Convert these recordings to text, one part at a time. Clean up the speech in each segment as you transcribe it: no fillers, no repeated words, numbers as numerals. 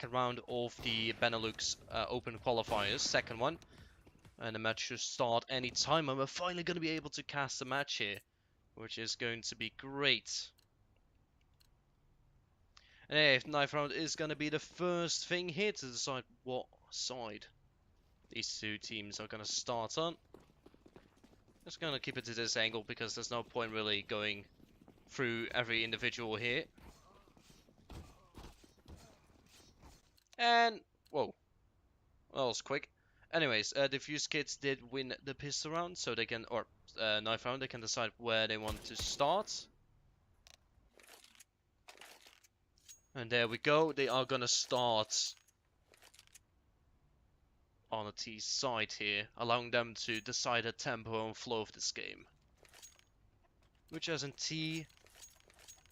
second round of the Benelux Open qualifiers, second one. And the match should start any time, and we're finally going to be able to cast a match here, which is going to be great. And hey, ninth round is going to be the first thing here to decide what side these two teams are going to start on. Just going to keep it to this angle because there's no point really going through every individual here. And, whoa, that was quick. Anyways, Defusekids did win the pistol round, so they can, or knife round, they can decide where they want to start. And there we go, they are gonna start on the T side here, allowing them to decide the tempo and flow of this game. Which as in T,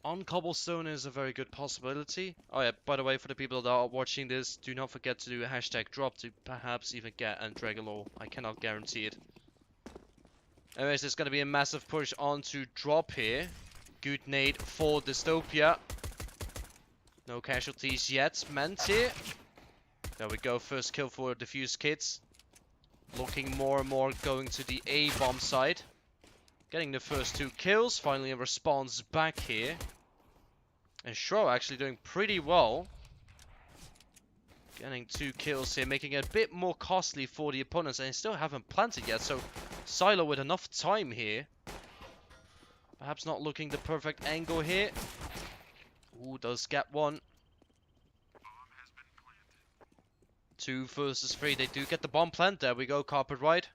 on cobblestone is a very good possibility. Oh yeah, by the way, for the people that are watching this, do not forget to do a hashtag drop to perhaps even get a Dragon Law. I cannot guarantee it. Anyways, there's going to be a massive push onto drop here. Good nade for Dystopia. No casualties yet meant here. There we go, first kill for Defusekids. Looking more and more going to the A bomb side. Getting the first 2 kills, finally a response back here. And Shro actually doing pretty well. Getting 2 kills here, making it a bit more costly for the opponents, and they still haven't planted yet, so Silo with enough time here. Perhaps not looking the perfect angle here. Ooh, does get 1. 2 versus 3, they do get the bomb plant. There we go, carpet ride.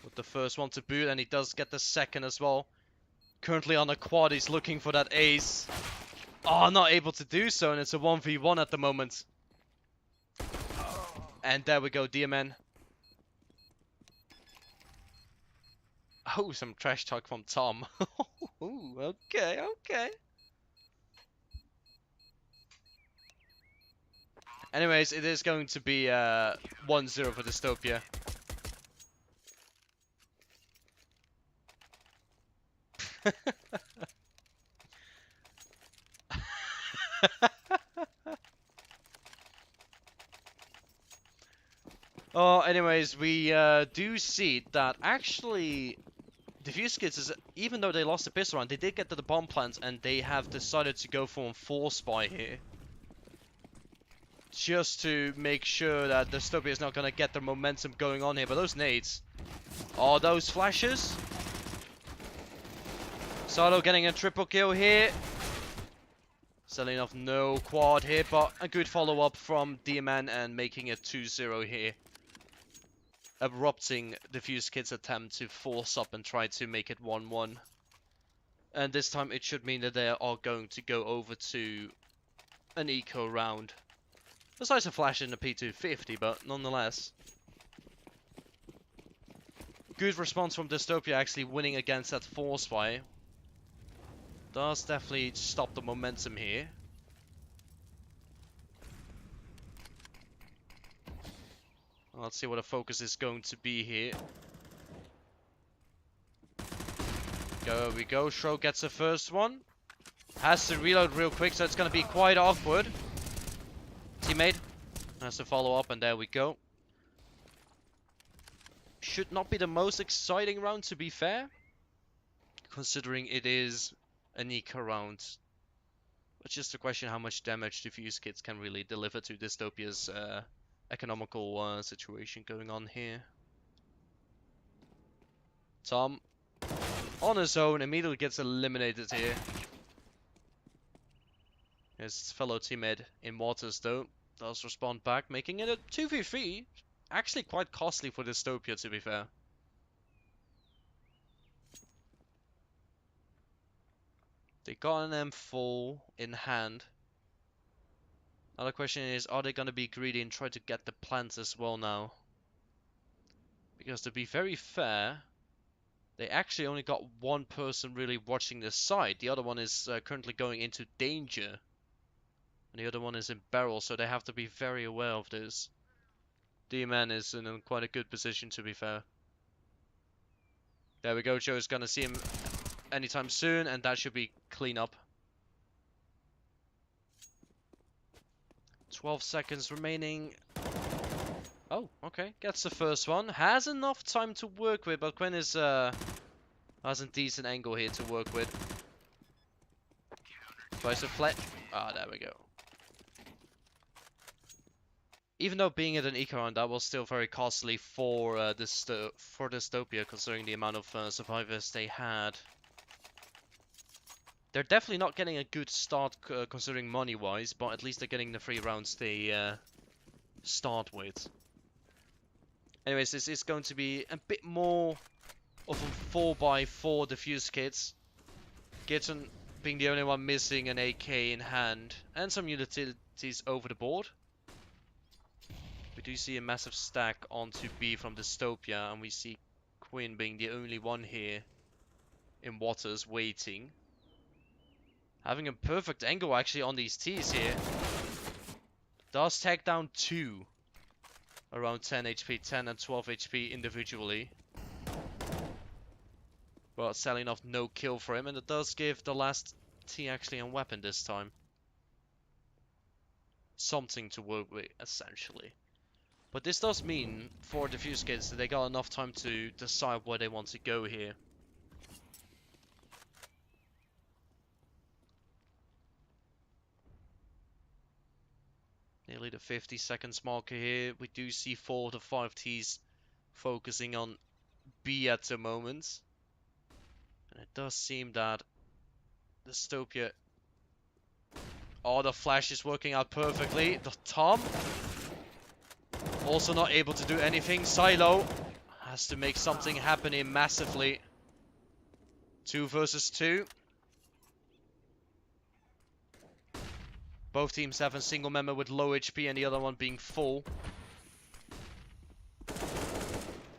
With the first one to boot, and he does get the second as well. Currently on a quad, he's looking for that ace. Oh, not able to do so, and it's a 1v1 at the moment. And there we go, DMN. Oh, some trash talk from Tom. Ooh, okay, okay. Anyways, it is going to be 1-0 for Dystopia. Oh, anyways, we do see that actually Defusekids is, even though they lost the pistol round, they did get to the bomb plant and they have decided to go for a 4 spy here. Just to make sure that Dystopia is not going to get the momentum going on here. But those nades, oh, those flashes. Silo getting a triple kill here. Selling off no quad here, but a good follow-up from DMN and making it 2-0 here. Abrupting Defusekids' attempt to force up and try to make it 1-1. And this time it should mean that they are going to go over to an eco round. Besides a flash in the P250, but nonetheless. Good response from Dystopia actually winning against that 4 spy. Does definitely stop the momentum here. Let's see what the focus is going to be here. There we go. Shro gets the first one. Has to reload real quick, so it's going to be quite awkward. Teammate has to follow up, and there we go. Should not be the most exciting round, to be fair. Considering it is an eco round. But just a question how much damage Defusekids can really deliver to Dystopia's economical situation going on here. Tom, on his own, immediately gets eliminated here. His fellow teammate in waters, though, does respond back, making it a 2v3. Actually quite costly for Dystopia, to be fair. They got an M4 in hand. Now the question is, are they going to be greedy and try to get the plants as well now? Because to be very fair, they actually only got one person really watching this side. The other one is currently going into danger. And the other one is in barrel, so they have to be very aware of this. D-Man is in quite a good position, to be fair. There we go, Joe's going to see him anytime soon, and that should be clean up. 12 seconds remaining. Oh, okay. Gets the first one. Has enough time to work with, but Quinn is has a decent angle here to work with. Tries to flat. Ah, there we go. Even though being at an eco round, that was still very costly for Dystopia, considering the amount of survivors they had. They're definitely not getting a good start considering money-wise, but at least they're getting the 3 rounds they start with. Anyways, this is going to be a bit more of a 4x4 Defusekids. Gitton being the only one missing an AK in hand, and some utilities over the board. We do see a massive stack onto B from Dystopia, and we see Quinn being the only one here in waters waiting. Having a perfect angle actually on these T's here. Does tag down 2. Around 10 HP, 10 and 12 HP individually. But selling off no kill for him, and it does give the last T actually a weapon this time. Something to work with, essentially. But this does mean, for Defusekids, that they got enough time to decide where they want to go here. Nearly the 50 seconds marker here. We do see 4 to 5 Ts focusing on B at the moment. And it does seem that Dystopia... Oh, the flash is working out perfectly. The Tom... Also not able to do anything. Silo has to make something happen here massively. 2 versus 2. Both teams have a single member with low HP and the other one being full.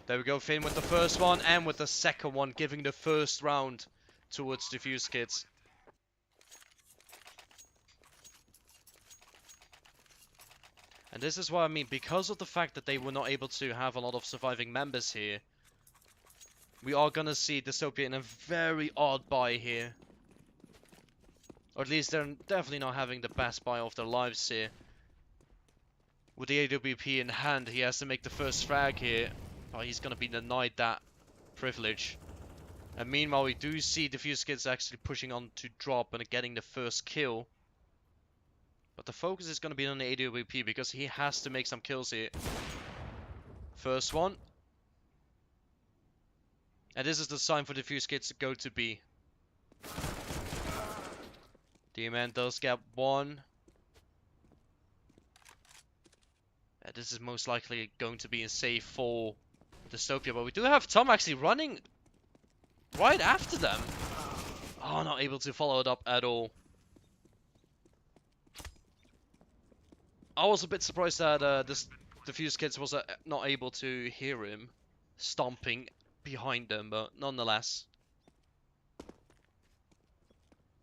There we go, Finn with the first one and with the second one, giving the first round towards Defusekids. And this is what I mean, because of the fact that they were not able to have a lot of surviving members here, we are gonna see Dystopia in a very odd buy here. Or at least they're definitely not having the best buy of their lives here. With the AWP in hand, he has to make the first frag here. But he's gonna be denied that privilege. And meanwhile, we do see Defusekids actually pushing on to drop and getting the first kill. But the focus is going to be on the AWP because he has to make some kills here. First one. And this is the sign for Defusekids to go to B. D-Man does get 1. This is most likely going to be a save for Dystopia. But we do have Tom actually running right after them. Oh, not able to follow it up at all. I was a bit surprised that this Defusekids was not able to hear him stomping behind them, but nonetheless.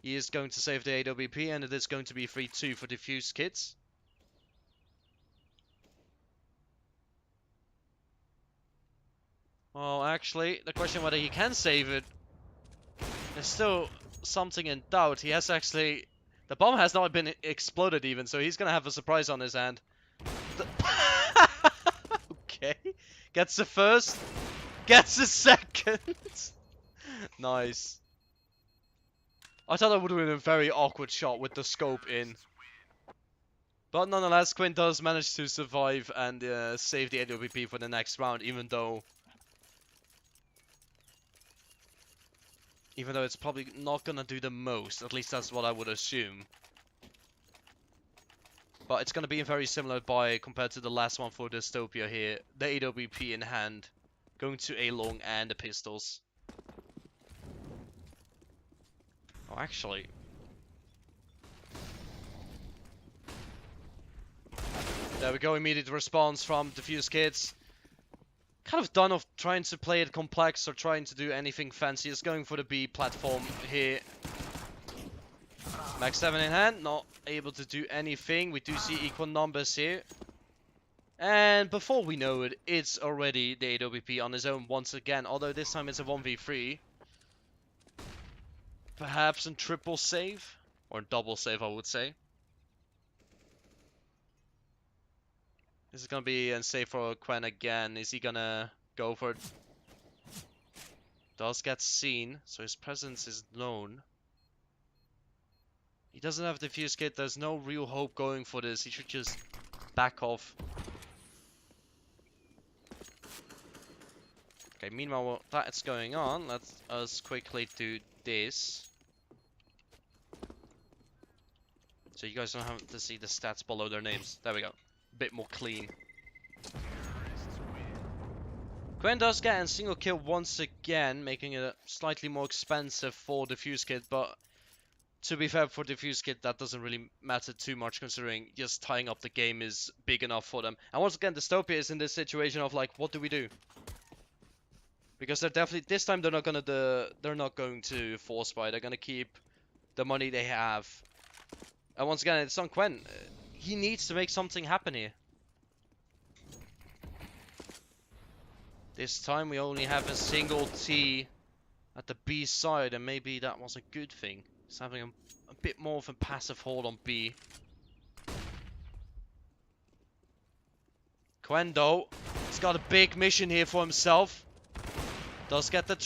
He is going to save the AWP, and it is going to be 3-2 for Defusekids. Well, actually, the question whether he can save it is still something in doubt. He has actually... The bomb has not been exploded even, so he's gonna have a surprise on his hand. Okay. Gets the first. Gets the second. Nice. I thought that would have been a very awkward shot with the scope in. But nonetheless, Quinn does manage to survive and save the AWP for the next round, even though it's probably not gonna do the most. At least that's what I would assume. But it's gonna be a very similar buy compared to the last one for Dystopia here. The AWP in hand. Going to A long and the pistols. Oh, actually. There we go, immediate response from Defusekids. Kind of done of trying to play it complex or trying to do anything fancy. It's going for the B platform here. Max 7 in hand, not able to do anything. We do see equal numbers here. And before we know it, it's already the AWP on his own once again. Although this time it's a 1v3. Perhaps a triple save. Or double save, I would say. This is gonna be unsafe for Quen again. Is he gonna go for it? Does get seen, so his presence is known. He doesn't have the Defuse Kit. There's no real hope going for this. He should just back off. Okay, meanwhile, while that's going on, let us quickly do this. So you guys don't have to see the stats below their names. There we go. A bit more clean. Quen does get a single kill once again, making it slightly more expensive for Defuse Kit, but to be fair, for Defuse Kit, that doesn't really matter too much, considering just tying up the game is big enough for them. And once again, Dystopia is in this situation of like, what do we do? Because they're definitely, this time they're not going to force buy. They're gonna keep the money they have. And once again, it's on Quen. He needs to make something happen here. This time we only have a single T at the B side, and maybe that was a good thing. He's having a bit more of a passive hold on B. Quen though, he's got a big mission here for himself. Does get the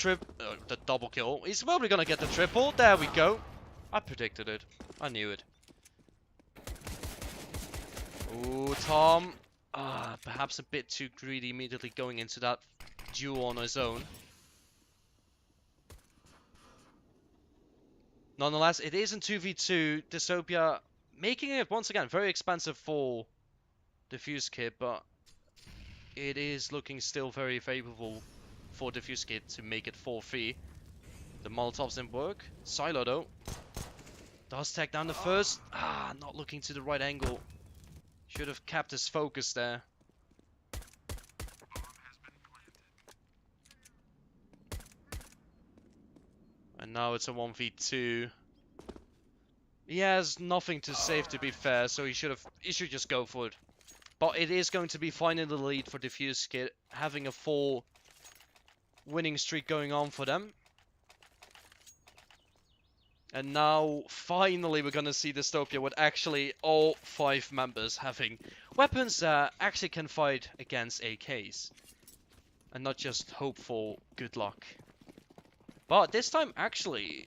the double kill. He's probably gonna get the triple. There we go. I predicted it. I knew it. Ooh, Tom. Perhaps a bit too greedy immediately going into that duel on his own. Nonetheless, it is in 2v2. Dystopia making it once again very expensive for Defuse Kit, but it is looking still very favorable for Defuse Kit to make it 4-3. The Molotovs didn't work. Silo though does take down the first. Not looking to the right angle. Should have kept his focus there. And now it's a 1v2. He has nothing to save, to be fair, so he should just go for it. But it is going to be finding the lead for Defuse Kit, having a full winning streak going on for them. And now, finally, we're gonna see Dystopia with actually all 5 members having weapons that actually can fight against AKs. And not just hope for good luck. But this time, actually,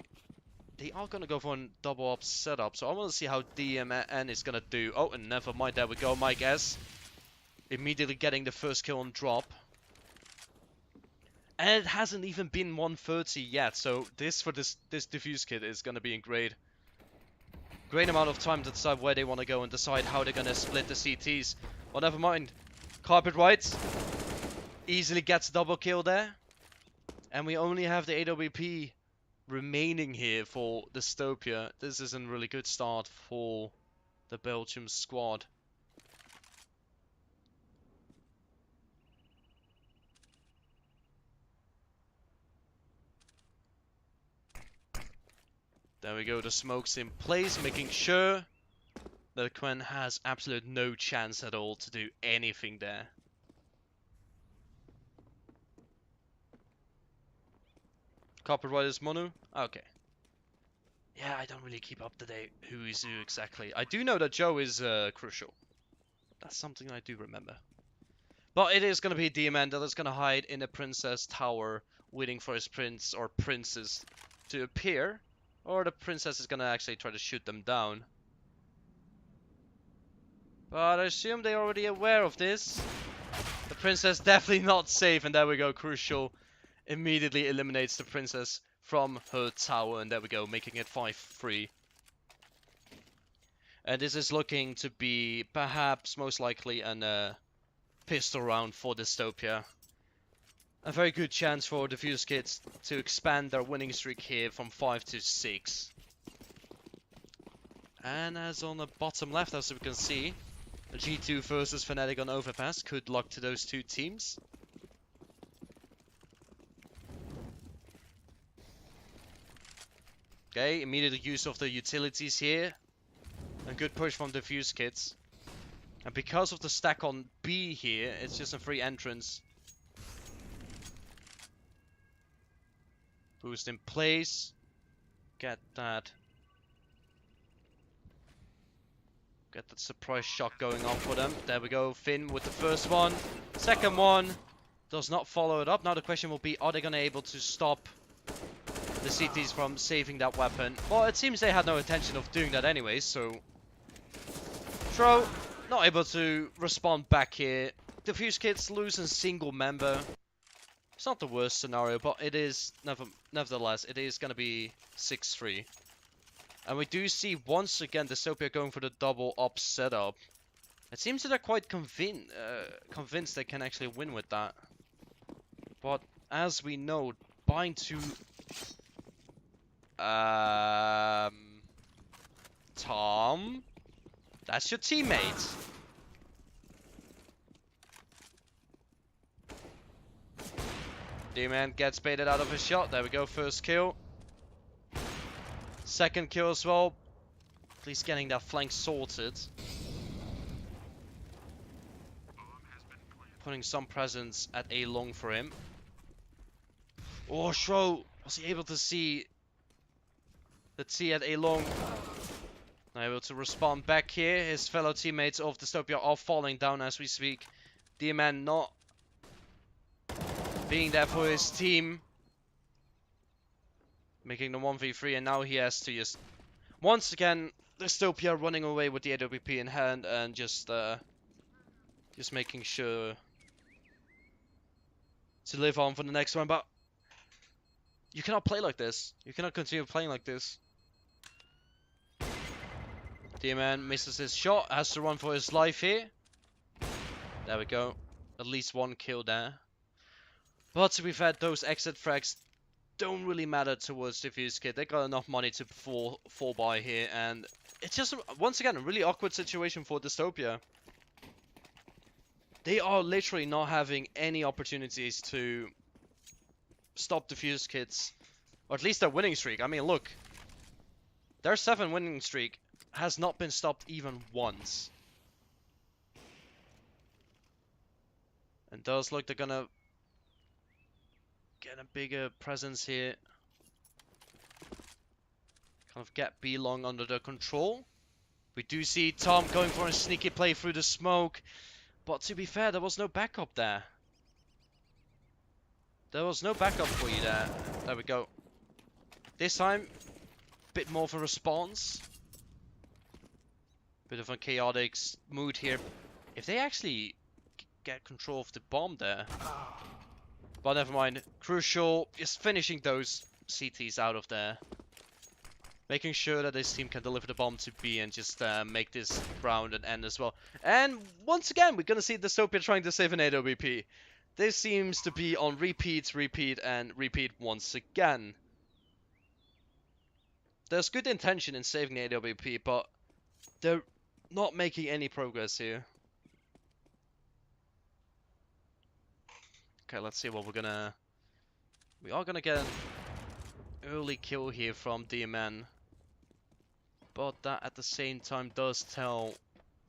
they are gonna go for a double up setup. So I want to see how DMN is gonna do. Oh, and never mind, there we go, Mike S. Immediately getting the first kill on drop. And it hasn't even been 130 yet, so this Defuse Kit is gonna be a great amount of time to decide where they want to go and decide how they're gonna split the CTs. But never mind. Carpet Rights easily gets double kill there. And we only have the AWP remaining here for Dystopia. This is a really good start for the Belgium squad. There we go, the smoke's in place, making sure that Quen has absolute no chance at all to do anything there. Copyright is mono? Okay. Yeah, I don't really keep up to date who is who exactly. I do know that Joe is crucial. That's something I do remember. But it is going to be DMN that is going to hide in the Princess Tower, waiting for his prince or princess to appear. Or the princess is going to actually try to shoot them down. But I assume they're already aware of this. The princess definitely not safe, and there we go, Crucial immediately eliminates the princess from her tower, and there we go, making it 5-3. And this is looking to be perhaps most likely an pistol round for Dystopia. A very good chance for the Defusekids to expand their winning streak here from 5 to 6. And as on the bottom left, as we can see, the G2 versus Fnatic on Overpass. Good luck to those two teams. Okay, immediate use of the utilities here. A good push from Defusekids. And because of the stack on B here, it's just a free entrance. Boost in place. Get that. Get that surprise shot going on for them. There we go. Finn with the first one. Second one does not follow it up. Now the question will be, are they going to be able to stop the CTs from saving that weapon? Well, it seems they had no intention of doing that anyway, so... Throw, not able to respond back here. Defusekids lose a single member. It's not the worst scenario, but it is, nevertheless, it is going to be 6-3. And we do see, once again, Dystopia going for the double up setup. It seems that they're quite convinced they can actually win with that. But, as we know, bind to... Tom? That's your teammate. D-Man gets baited out of his shot. There we go, first kill. Second kill as well. At least getting that flank sorted. Putting some presence at A long for him. Oh, Shro! Was he able to see the T at A long? Not able to respond back here. His fellow teammates of Dystopia are falling down as we speak. D-Man not being there for his team. Making the 1v3, and now he has to just... Once again, Dystopia running away with the AWP in hand and just making sure to live on for the next one. But you cannot play like this. You cannot continue playing like this. D-Man misses his shot, has to run for his life here. There we go. At least one kill there. But to be fair, those exit frags don't really matter towards Defusekids. They got enough money to fall by here, and it's just, once again, a really awkward situation for Dystopia. They are literally not having any opportunities to stop Defusekids, or at least their winning streak. I mean, look, their 7 winning streak has not been stopped even once. And does look they're gonna get a bigger presence here. Kind of get B long under their control. We do see Tom going for a sneaky play through the smoke. But to be fair, there was no backup there. There was no backup for you there. There we go. This time, bit more of a response. Bit of a chaotic mood here. If they actually get control of the bomb there. But never mind. Crucial is finishing those CTs out of there. Making sure that this team can deliver the bomb to B and just make this round an end as well. And once again, we're going to see Dystopia trying to save an AWP. This seems to be on repeat, and repeat once again. There's good intention in saving the AWP, but they're not making any progress here. Okay, let's see what we're gonna... We are gonna get an early kill here from D-Man. But that at the same time does tell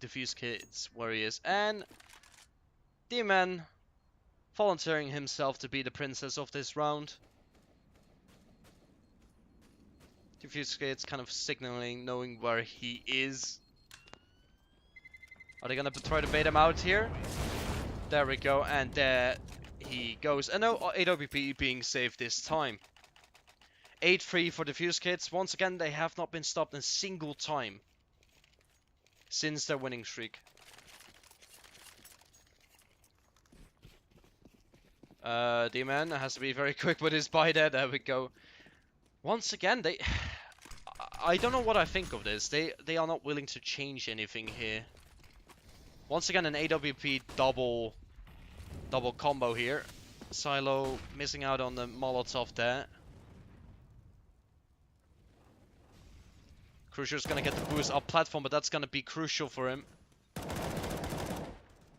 Defusekids where he is. And D-Man volunteering himself to be the princess of this round. Defusekids kind of signaling, knowing where he is. Are they gonna try to bait him out here? There we go, and there he goes. And no AWP being saved this time. 8-3 for Defusekids. Once again, they have not been stopped a single time since their winning streak. D-Man has to be very quick with his buy there. There we go. Once again, they... I don't know what I think of this. They are not willing to change anything here. Once again, an AWP double combo here. Silo missing out on the Molotov there. Crucial's gonna get the boost up platform, but that's gonna be crucial for him.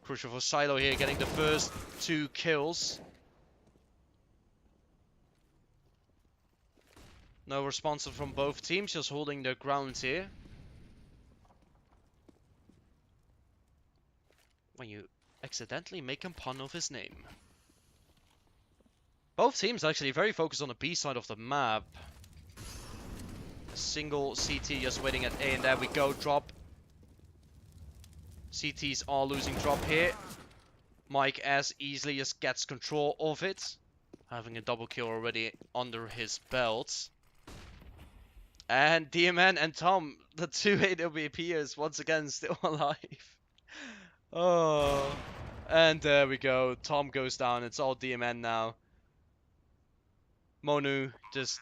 Crucial for Silo here, getting the first 2 kills. No response from both teams, just holding their ground here. When you accidentally make a pun of his name. Both teams actually very focused on the B side of the map. A single CT just waiting at A, and there we go, drop. CTs are losing drop here. Mike S easily just gets control of it, having a double kill already under his belt. And DMN and Tom, the two AWPers, once again still alive. Oh, and there we go. Tom goes down. It's all DMN now. Monu just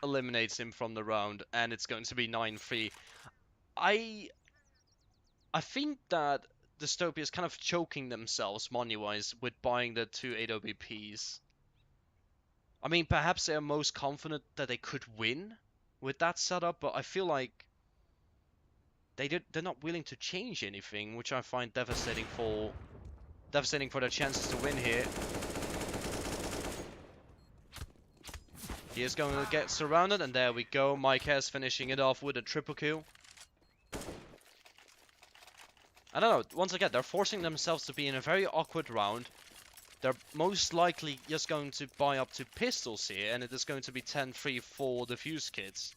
eliminates him from the round, and it's going to be 9-3. I think that Dystopia is kind of choking themselves money-wise with buying the two AWPs. I mean, perhaps they're most confident that they could win with that setup, but I feel like they're not willing to change anything, which I find devastating for their chances to win here. He is going to get surrounded, and there we go. Mike has finishing it off with a triple kill. I don't know, once again, they're forcing themselves to be in a very awkward round. They're most likely just going to buy up to pistols here, and it is going to be 10-3 for the Defusekids.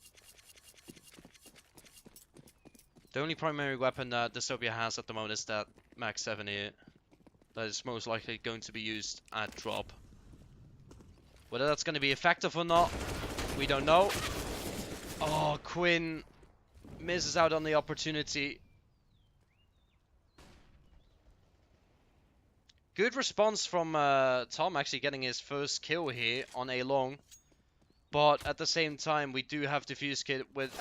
The only primary weapon that Dystopia has at the moment is that Max 7 here. That is most likely going to be used at drop. Whether that's going to be effective or not, we don't know. Oh, Quinn misses out on the opportunity. Good response from Tom actually getting his first kill here on A long. But at the same time, we do have Defusekid with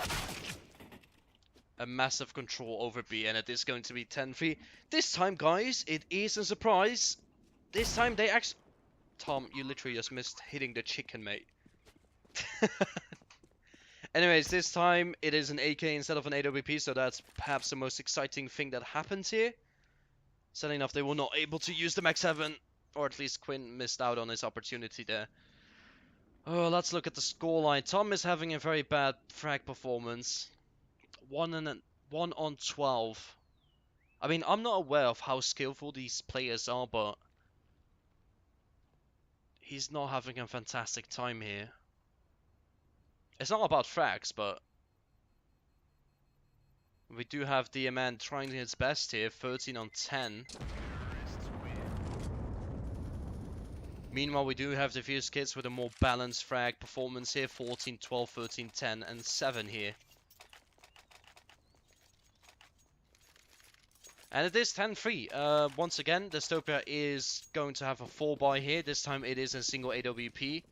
a massive control over B, and it is going to be 10-3. This time, guys, it is a surprise. This time they actually... Tom, you literally just missed hitting the chicken, mate. Anyways, this time it is an AK instead of an AWP, so that's perhaps the most exciting thing that happens here. Sadly enough, they were not able to use the Max 7, or at least Quinn missed out on his opportunity there. Oh, let's look at the scoreline. Tom is having a very bad frag performance. 1 on 12. I mean, I'm not aware of how skillful these players are, but he's not having a fantastic time here. It's not about frags, but we do have DMN trying his best here, 13 on 10. Meanwhile, we do have the Defusekids with a more balanced frag performance here, 14, 12, 13, 10, and 7 here. And it is 10-3. Once again, Dystopia is going to have a 4-buy here. This time it is a single AWP.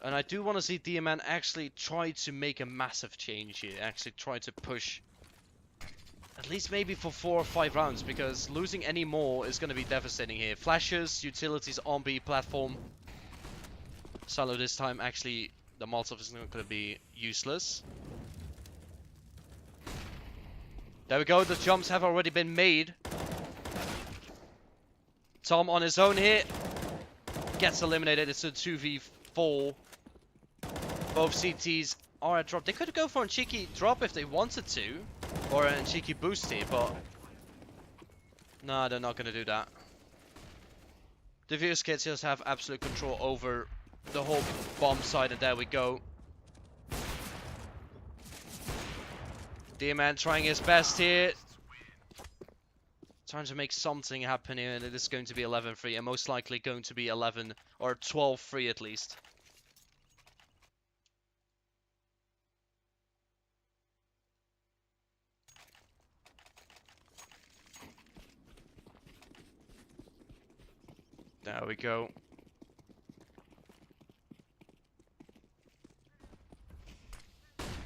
And I do want to see DMN actually try to make a massive change here. Actually try to push at least maybe for 4 or 5 rounds, because losing any more is going to be devastating here. Flashes, utilities on B platform. Silo this time, actually, the Molotov is not going to be useless. There we go, the jumps have already been made. Tom on his own here. Gets eliminated, it's a 2v4. Both CTs are at drop. They could go for a cheeky drop if they wanted to. Or a cheeky boost here, but... nah, they're not going to do that. The Defusekids just have absolute control over the whole bomb side, and there we go. DMN trying his best here. Trying to make something happen here, and it is going to be 11-3, and most likely going to be 11 or 12-3 at least. There we go.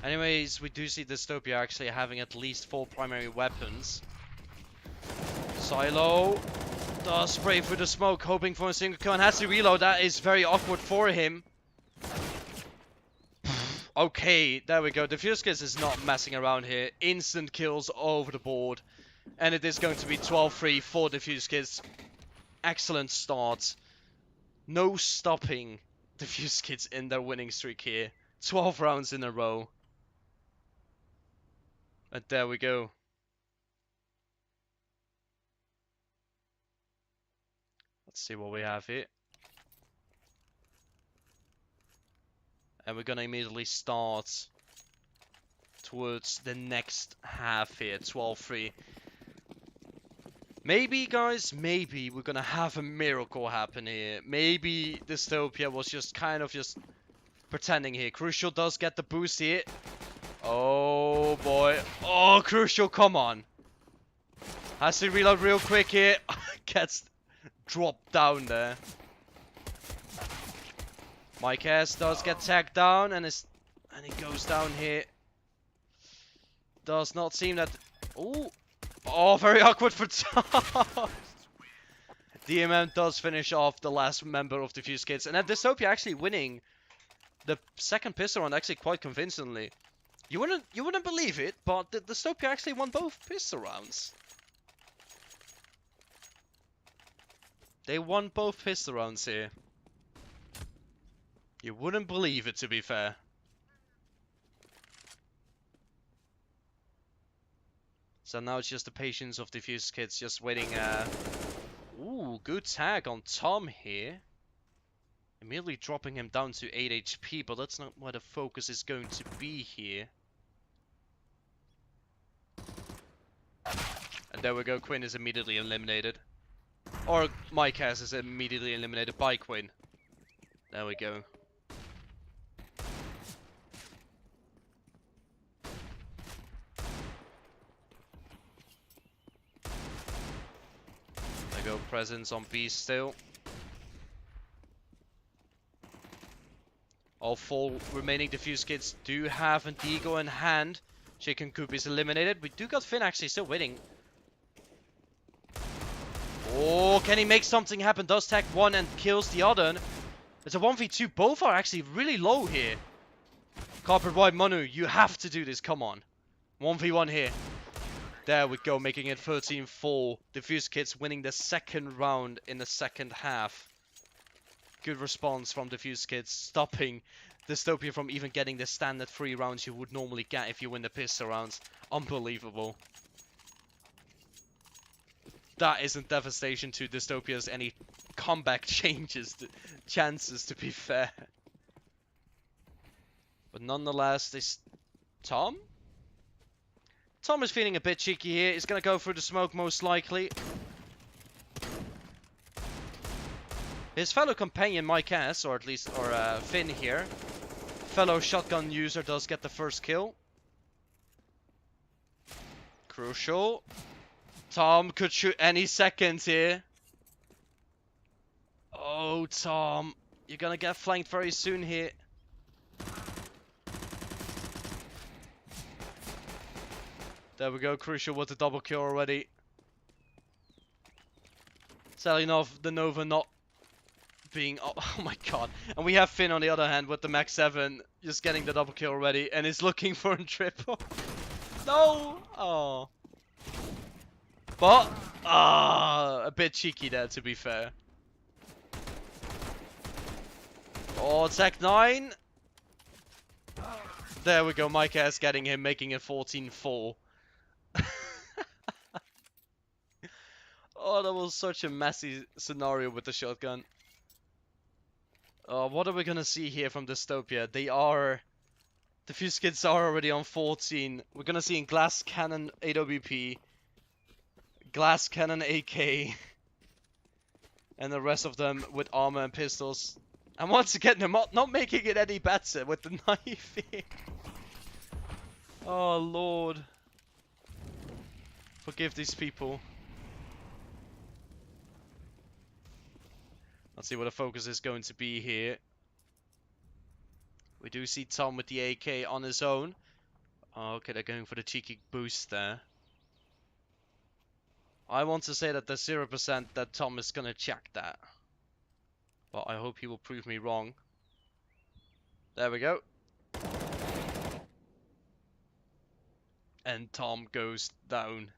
Anyways, we do see Dystopia actually having at least 4 primary weapons. Silo does spray through the smoke, hoping for a single kill, and has to reload. That is very awkward for him. Okay, there we go. Defusekids is not messing around here. Instant kills over the board. And it is going to be 12-3 for Defusekids. Excellent start. No stopping Defusekids in their winning streak here. 12 rounds in a row. And there we go. Let's see what we have here. And we're gonna immediately start towards the next half here, 12-3. Maybe, guys, maybe we're gonna have a miracle happen here. Maybe Dystopia was just kind of just pretending here. Crucial does get the boost here. Oh, boy. Oh, Crucial, come on. Has to reload real quick here. Gets dropped down there. Mike S does get tagged down and he goes down here. Does not seem that... Ooh. Oh, very awkward for Tom. DMM does finish off the last member of Defusekids. And then Dystopia actually winning the second pistol round actually quite convincingly. You wouldn't believe it, but the Dystopia actually won both pistol rounds. They won both pistol rounds here. You wouldn't believe it, to be fair. So now it's just the patience of Defusekids just waiting. Ooh, good tag on Tom here. Immediately dropping him down to 8 HP, but that's not where the focus is going to be here. And there we go, Quinn is immediately eliminated. Or Mike has is immediately eliminated by Quinn. There we go. There go, presence on B still. All 4 remaining Defusekids do have an Deagle in hand. Chicken Coop is eliminated. We do got Finn actually still waiting. Oh, can he make something happen? Does tag one and kills the other. It's a 1v2. Both are actually really low here. Carpet White Manu, you have to do this. Come on. 1v1 here. There we go, making it 13-4. Defusekids winning the second round in the second half. Good response from Defusekids, stopping Dystopia from even getting the standard 3 rounds you would normally get if you win the pistol rounds. Unbelievable. That isn't devastation to Dystopia's any comeback chances, to be fair. But nonetheless, this... Tom? Tom is feeling a bit cheeky here. He's going to go through the smoke most likely. His fellow companion Mike S, or at least Finn here, fellow shotgun user, does get the first kill. Crucial. Tom could shoot any second here. Oh, Tom. You're gonna get flanked very soon here. There we go, Crucial with the double kill already. Sadly enough, the Nova not being... Oh my god. And we have Finn on the other hand with the Max 7 just getting the double kill already and is looking for a triple. No! Oh. But, a bit cheeky there, to be fair. Oh, Tech 9. There we go, Mike S getting him, making it 14-4. Oh, that was such a messy scenario with the shotgun. What are we gonna see here from Dystopia? They are... The Defusekids are already on 14. We're gonna see in Glass Cannon AWP. Glass Cannon AK. And the rest of them with armor and pistols. And once again, they're not making it any better with the knife here. Oh, Lord. Forgive these people. Let's see what the focus is going to be here. We do see Tom with the AK on his own. Oh, okay, they're going for the cheeky boost there. I want to say that there's 0% that Tom is gonna check that. But I hope he will prove me wrong. There we go. And Tom goes down.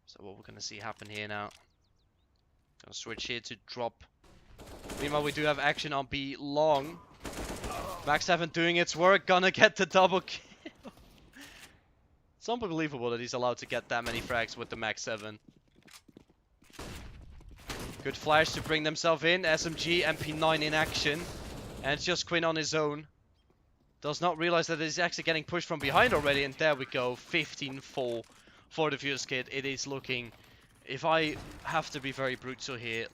So what we're gonna see happen here now. Gonna switch here to drop. Meanwhile, we do have action on B long. Max 7 doing its work, gonna get the double kill. It's unbelievable that he's allowed to get that many frags with the Max 7. Good flash to bring themselves in. SMG, MP9 in action. And it's just Quinn on his own. Does not realize that he's actually getting pushed from behind already. And there we go. 15-4 for Defusekids. It is looking, if I have to be very brutal here,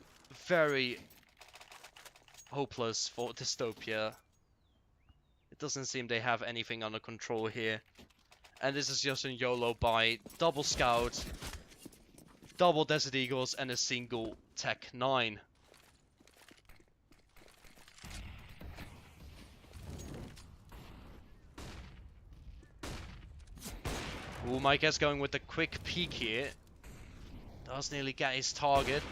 very hopeless for Dystopia. It doesn't seem they have anything under control here. And this is just a YOLO buy. Double Scout, double Desert Eagles, and a single Tech 9. Ooh, Mike is going with a quick peek here. Does nearly get his target.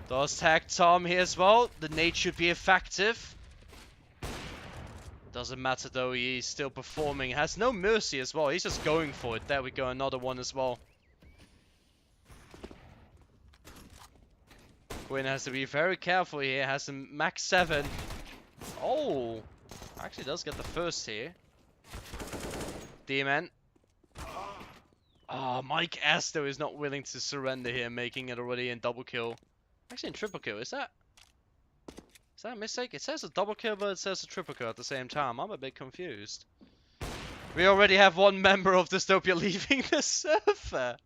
Does tag Tom here as well. The nade should be effective. Doesn't matter though, he's still performing. Has no mercy as well. He's just going for it. There we go, another one as well. Quinn has to be very careful here. Has a max 7. Oh, actually does get the first here. Demon. Oh, Mike Astor is not willing to surrender here, making it already in double kill. Actually in triple kill, is that a mistake? It says a double kill, but it says a triple kill at the same time. I'm a bit confused. We already have one member of Dystopia leaving the server.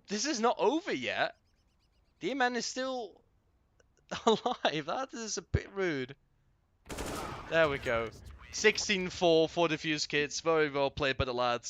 This is not over yet. D-Man is still alive. That is a bit rude. There we go. 16-4 for Defusekids. Very well played by the lads.